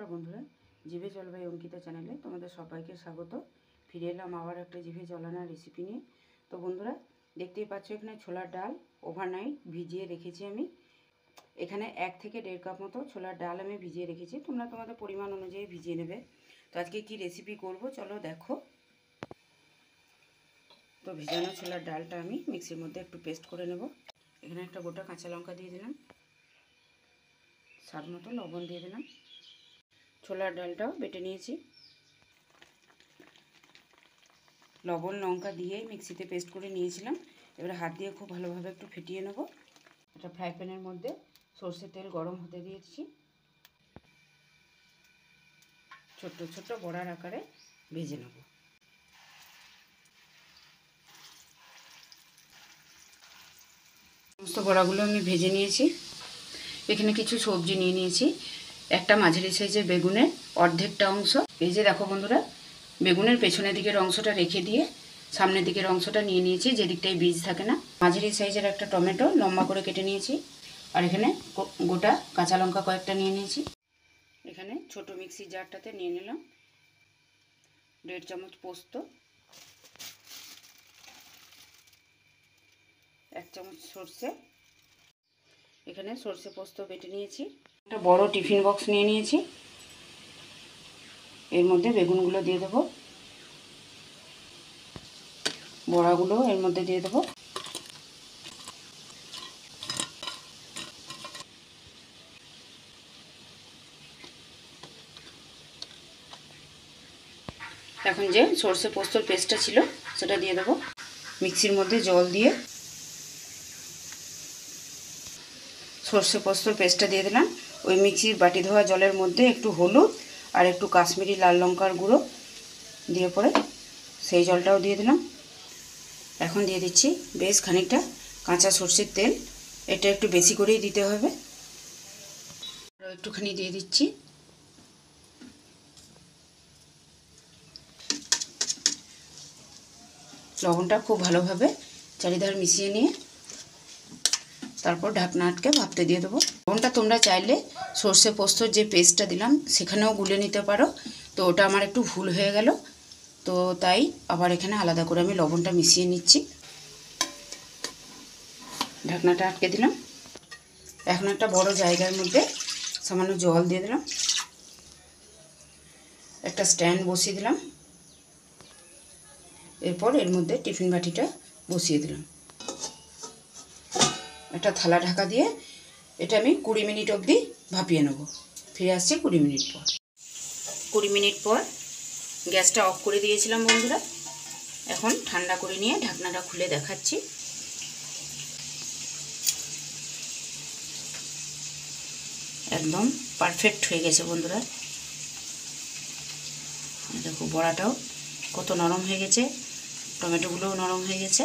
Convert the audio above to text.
নমস্কার বন্ধুরা, জিভে জল বাই অঙ্কিতা চ্যানেলে তোমাদের সবাইকে স্বাগত। ফিরে এলাম আবার একটা জিভে জলানোর রেসিপি নিয়ে। তো বন্ধুরা, দেখতেই পাচ্ছ এখানে ছোলার ডাল ওভারনাইট ভিজিয়ে রেখেছি আমি। এখানে 1 থেকে 1.5 কাপ মতো ছোলার ডাল আমি ভিজিয়ে রেখেছি, তোমরা তোমাদের পরিমাণ অনুযায়ী ভিজিয়ে নেবে। তো আজকে কি রেসিপি করব চলো দেখো। তো ভিজানো ছোলার ডালটা আমি মিক্সির মধ্যে একটু পেস্ট করে নেব। এখানে একটা গোটা কাঁচা লঙ্কা দিয়ে দিলাম, স্বাদ মতো লবণ দিয়ে দিলাম। ছোলার ডালটাও বেটে নিয়েছি, লবণ লঙ্কা দিয়ে মিক্সিতে পেস্ট করে নিয়েছিলাম। এবারে হাত দিয়ে খুব ভালোভাবে একটু ফেটিয়ে নেব। একটা ফ্রাই প্যানের মধ্যে সরষের তেল গরম হতে দিয়েছি, ছোট্ট ছোট্ট বড়ার আকারে ভেজে নেব। সমস্ত বড়াগুলো আমি ভেজে নিয়েছি। এখানে কিছু সবজি নিয়ে নিয়েছি, একটা মাঝারি সাইজের বেগুনের অর্ধেকটা অংশ। এই যে দেখো বন্ধুরা, বেগুনের পেছনের দিকের অংশটা রেখে দিয়ে সামনের দিকের অংশটা নিয়ে নিয়েছি, যে দিকটায় বীজ থাকে না। মাঝারি সাইজের একটা টমেটো লম্বা করে কেটে নিয়েছি, আর এখানে গোটা কাঁচা লঙ্কা কয়েকটা নিয়ে নিয়েছি। এখানে ছোট মিক্সি জারটাতে নিয়ে নিলাম 1.5 চামচ পোস্ত, 1 চামচ সর্ষে। এখানে সর্ষে পোস্ত বেটে নিয়েছি। একটা বড় টিফিন বক্স নিয়ে নিয়েছি, এর মধ্যে বেগুনগুলো দিয়ে দেবো, বড়াগুলো এর মধ্যে দিয়ে দেবো। এখন যে সর্ষে পোস্তর পেস্টটা ছিল সেটা দিয়ে দেবো। মিক্সির মধ্যে জল দিয়ে সর্ষে পোস্তর পেস্টটা দিয়ে দিলাম। ওই মিক্সির বাটি ধোয়া জলের মধ্যে একটু হলুদ আর একটু কাশ্মীরি লাল লঙ্কার গুঁড়ো দিয়ে পরে সেই জলটাও দিয়ে দিলাম। এখন দিয়ে দিচ্ছি বেশ খানিকটা কাঁচা সর্ষের তেল, এটা একটু বেশি করেই দিতে হবে। আরও একটুখানি দিয়ে দিচ্ছি। লবণটা খুব ভালোভাবে চারিধার মিশিয়ে নিয়ে তারপর ঢাকনা আটকে ভাপতে দিয়ে দেবো। লবণটা তোমরা চাইলে সর্ষে পোস্তর যে পেস্টটা দিলাম সেখানেও গুলে নিতে পারো, তো ওটা আমার একটু ভুল হয়ে গেল, তো তাই আবার এখানে আলাদা করে আমি লবণটা মিশিয়ে নিচ্ছি। ঢাকনাটা আটকে দিলাম। এখন একটা বড় জায়গার মধ্যে সামান্য জল দিয়ে দিলাম, একটা স্ট্যান্ড বসিয়ে দিলাম। এরপর এর মধ্যে টিফিন বাটিটা বসিয়ে দিলাম। একটা থালা ঢাকা দিয়ে এটা আমি 20 মিনিট অবধি ভাপিয়ে নেব। ফিরে আসছি 20 মিনিট পর। 20 মিনিট পর গ্যাসটা অফ করে দিয়েছিলাম বন্ধুরা। এখন ঠান্ডা করে নিয়ে ঢাকনাটা খুলে দেখাচ্ছি। একদম পারফেক্ট হয়ে গেছে বন্ধুরা। দেখো বড়াটাও কত নরম হয়ে গেছে, টমেটোগুলোও নরম হয়ে গেছে।